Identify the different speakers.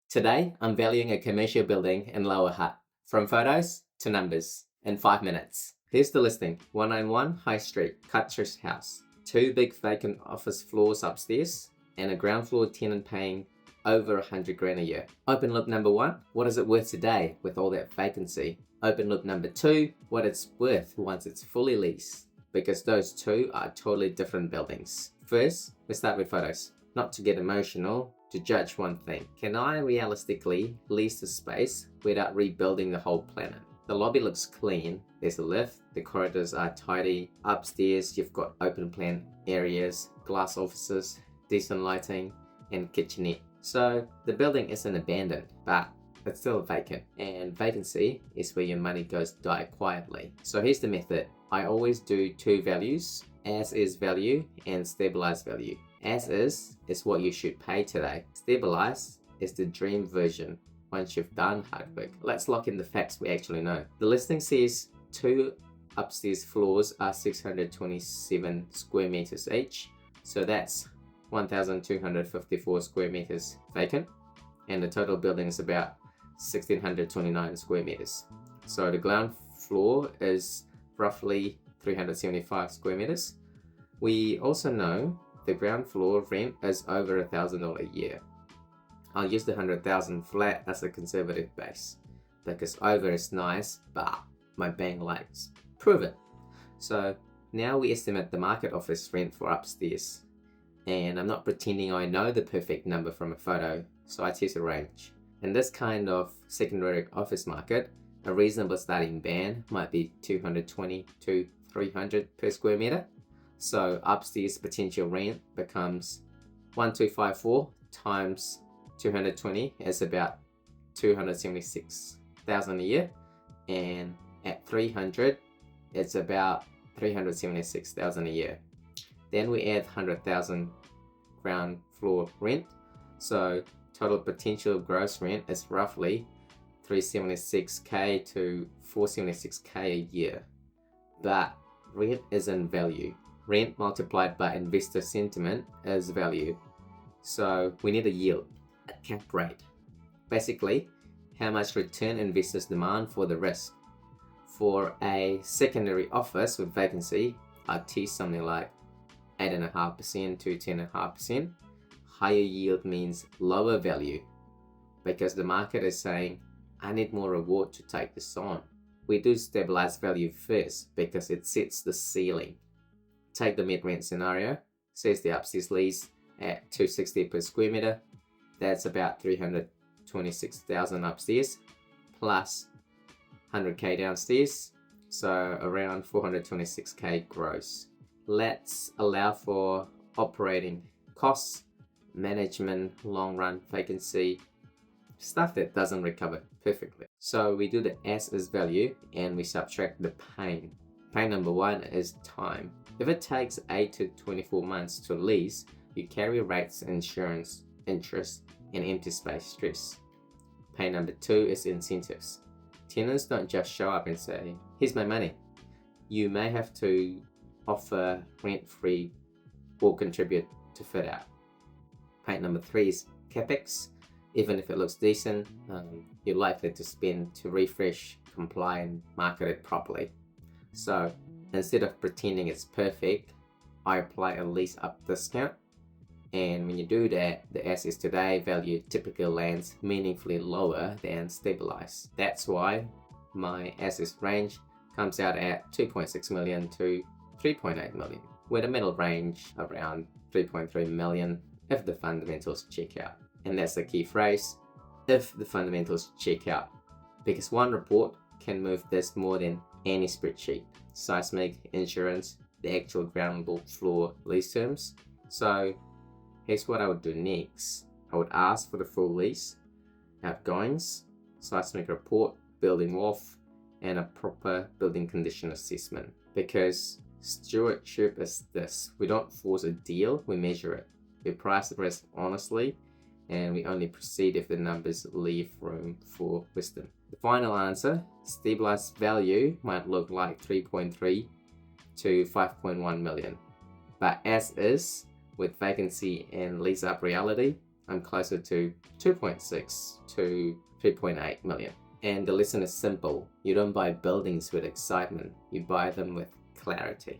Speaker 1: Today, I'm valuing a commercial building in Lower Hutt, from photos to numbers, in 5 minutes. Here's the listing: 191 High Street, Cutcher's House. 2 big vacant office floors upstairs, and a ground floor tenant paying over 100 grand a year. Open look number 1, what is it worth today with all that vacancy? Open look number 2, what it's worth once it's fully leased. Because those two are totally different buildings. First, let's start with photos. Not to get emotional, to judge one thing. Can I realistically lease the space without rebuilding the whole planet? The lobby looks clean. There's a lift, the corridors are tidy. Upstairs, you've got open plan areas, glass offices, decent lighting, and kitchenette. So the building isn't abandoned, but it's still vacant. And vacancy is where your money goes to die quietly. So here's the method. I always do 2 values: as is value and stabilized value. As is what you should pay today. Stabilized is the dream version once you've done hard work. Let's lock in the facts we actually know. The listing says 2 upstairs floors are 627 square meters each. So that's 1,254 square meters vacant. And the total building is about 1,629 square meters. So the ground floor is roughly 375 square meters. We also know the ground floor rent is over $1,000 a year. I'll use the 100,000 flat as a conservative base because over is nice, but my bank likes. Prove it. So now we estimate the market office rent for upstairs. And I'm not pretending I know the perfect number from a photo, so I choose a range. In this kind of secondary office market, a reasonable starting band might be 220 to 300 per square meter. So upstairs potential rent becomes 1254 times 220 is about 276,000 a year, and at 300 it's about 376,000 a year. Then we add 100,000 ground floor rent, so total potential gross rent is roughly 376k to 476k a year. But rent isn't value. Rent multiplied by investor sentiment is value. So we need a yield, a cap rate. Basically, how much return investors demand for the risk. For a secondary office with vacancy, I'd tease something like 8.5% to 10.5%. Higher yield means lower value because the market is saying, I need more reward to take this on. We do stabilized value first because it sets the ceiling. Take the mid-rent scenario, says the upstairs lease at $260 per square meter. That's about 326,000 upstairs plus 100k downstairs, so around 426k gross. Let's allow for operating costs, management, long run vacancy, stuff that doesn't recover perfectly. So we do the as is value and we subtract the pain. Pain number 1 is time. If it takes 8 to 24 months to lease, you carry rates, insurance, interest, and empty space stress. Pain number 2 is incentives. Tenants don't just show up and say, here's my money. You may have to offer rent-free or contribute to fit out. Pain number 3 is capex. Even if it looks decent, you're likely to spend to refresh, comply, and market it properly. So instead of pretending it's perfect, I apply a lease up discount. And when you do that, the as is today value typically lands meaningfully lower than stabilized. That's why my as is range comes out at 2.6 million to 3.8 million, with a middle range around 3.3 million if the fundamentals check out. And that's the key phrase, if the fundamentals check out, because one report can move this more than any spreadsheet. Seismic, insurance, the actual ground floor lease terms. So here's what I would do next. I would ask for the full lease, outgoings, seismic report, building WAF, and a proper building condition assessment. Because stewardship is this: we don't force a deal, we measure it. We price the risk honestly, and we only proceed if the numbers leave room for wisdom. The final answer, stabilized value might look like 3.3 to 5.1 million. But as is, with vacancy and lease up reality, I'm closer to 2.6 to 3.8 million. And the lesson is simple. You don't buy buildings with excitement, you buy them with clarity.